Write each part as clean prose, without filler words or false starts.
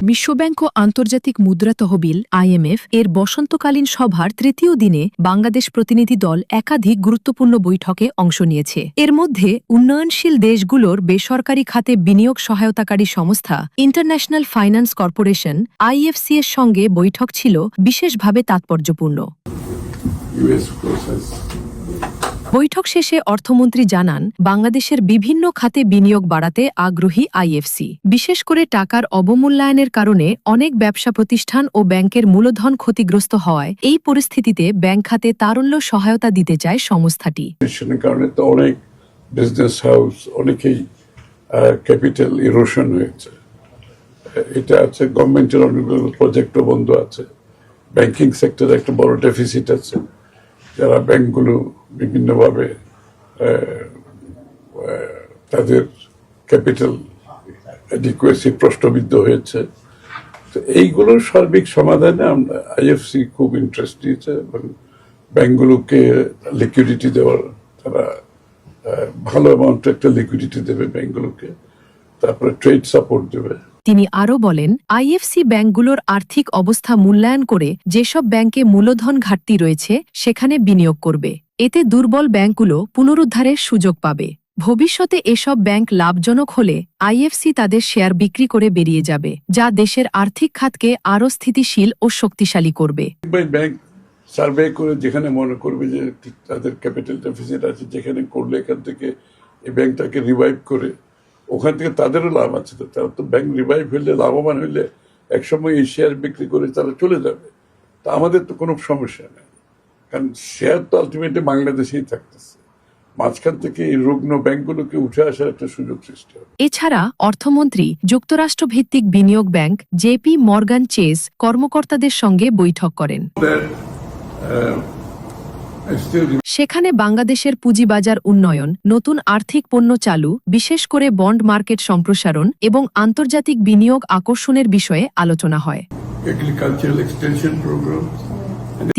বিশ্বব্যাংক ও আন্তর্জাতিক মুদ্রা তহবিল IMF এর বসন্তকালীন সভার তৃতীয় দিনে বাংলাদেশ প্রতিনিধি দল একাধিক গুরুত্বপূর্ণ বৈঠকে অংশ নিয়েছে। এর মধ্যে উন্নয়নশীল দেশগুলোর বেসরকারি খাতে বিনিয়োগ সহায়তাকারী সংস্থা ইন্টারন্যাশনাল ফাইন্যান্স কর্পোরেশন IFC এর সঙ্গে বৈঠক ছিল বিশেষভাবে তাৎপর্যপূর্ণ। বৈঠক শেষে অর্থমন্ত্রী জানান, বাংলাদেশের বিভিন্ন খাতে বিনিয়োগ বাড়াতে আগ্রহী IFC। বিশেষ করে টাকার অবমূল্যায়নের কারণে অনেক ব্যবসা প্রতিষ্ঠান ও ব্যাংকের মূলধন ক্ষতিগ্রস্ত হওয়ায় এই পরিস্থিতিতে ব্যাংক খাতে তারল্য সহায়তা দিতে চায় সংস্থাটি। কারণে তো অনেক বিজনেস হাউস অনেকেই ক্যাপিটাল ইরোশন হয়েছে। এটা আছে, গভর্নমেন্টের অনেকগুলো প্রজেক্টও বন্ধ আছে, ব্যাংকিং সেক্টরে একটা বড় ডেফিসিট আছে, যারা ব্যাংকগুলো বিভিন্নভাবে তাদের ক্যাপিটাল অ্যাডিকুয়েসি প্রশ্নবিদ্ধ হয়েছে। তো এইগুলোর সার্বিক সমাধানে আমরা IFC খুব ইন্টারেস্ট দিয়েছে এবং ব্যাংকগুলোকে লিকুইডিটি দেওয়ার, তারা ভালো অ্যামাউন্ট একটা লিকুইডিটি দেবে ব্যাংকগুলোকে, তারপরে ট্রেড সাপোর্ট দেবে। তিনি আরও বলেন, IFC ব্যাংকগুলোর আর্থিক অবস্থা মূল্যায়ন করে যেসব ব্যাংকে মূলধন ঘাটতি রয়েছে সেখানে বিনিয়োগ করবে। এতে দুর্বল ব্যাংকগুলো পুনরুদ্ধারের সুযোগ পাবে। ভবিষ্যতে এসব ব্যাংক লাভজনক হলে IFC তাদের শেয়ার বিক্রি করে বেরিয়ে যাবে, যা দেশের আর্থিক খাতকে আরও স্থিতিশীল ও শক্তিশালী করবে। ব্যাংক সার্ভে করে যেখানে মনে করবে যে তাদের ক্যাপিটাল ডেফিসিট আছে, যেখানে করলে এখান থেকে এই ব্যাংকটাকে রিভাইভ করে, ওখান থেকে তাদেরও লাভ আছে। তো তারা তো ব্যাংক রিভাইভ হইলে, লাভবান হইলে একসময় এই শেয়ার বিক্রি করে তারা চলে যাবে। তা আমাদের তো কোনো সমস্যা নেই, কারণ শেয়ার তো আলটিমেটলি বাংলাদেশেই থাকতেছে। মাঝখান থেকে এই রুগ্ন ব্যাংকগুলোকে উঠে আসার একটা সুযোগ সৃষ্টি হবে। এছাড়া অর্থমন্ত্রী যুক্তরাষ্ট্রভিত্তিক বিনিয়োগ ব্যাংক JP মর্গান চেজ কর্মকর্তাদের সঙ্গে বৈঠক করেন। সেখানে বাংলাদেশের পুঁজিবাজার উন্নয়ন, নতুন আর্থিক পণ্য চালু, বিশেষ করে বন্ড মার্কেট সম্প্রসারণ এবং আন্তর্জাতিক বিনিয়োগ আকর্ষণের বিষয়ে আলোচনা হয়।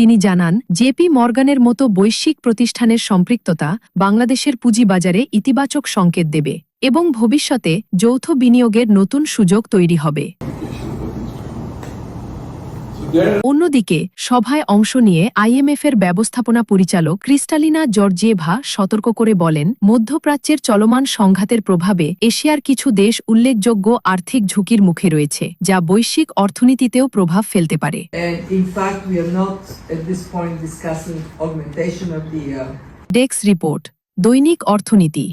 তিনি জানান, JP মর্গানের মতো বৈশ্বিক প্রতিষ্ঠানের সম্পৃক্ততা বাংলাদেশের পুঁজিবাজারে ইতিবাচক সংকেত দেবে এবং ভবিষ্যতে যৌথ বিনিয়োগের নতুন সুযোগ তৈরি হবে। অন্যদিকে সভায় অংশ নিয়ে IMF এর ব্যবস্থাপনা পরিচালক ক্রিস্টালিনা জর্জিয়েভা সতর্ক করে বলেন, মধ্যপ্রাচ্যের চলমান সংঘাতের প্রভাবে এশিয়ার কিছু দেশ উল্লেখযোগ্য আর্থিক ঝুঁকির মুখে রয়েছে, যা বৈশ্বিক অর্থনীতিতেও প্রভাব ফেলতে পারে। ডেস্ক রিপোর্ট, দৈনিক অর্থনীতি।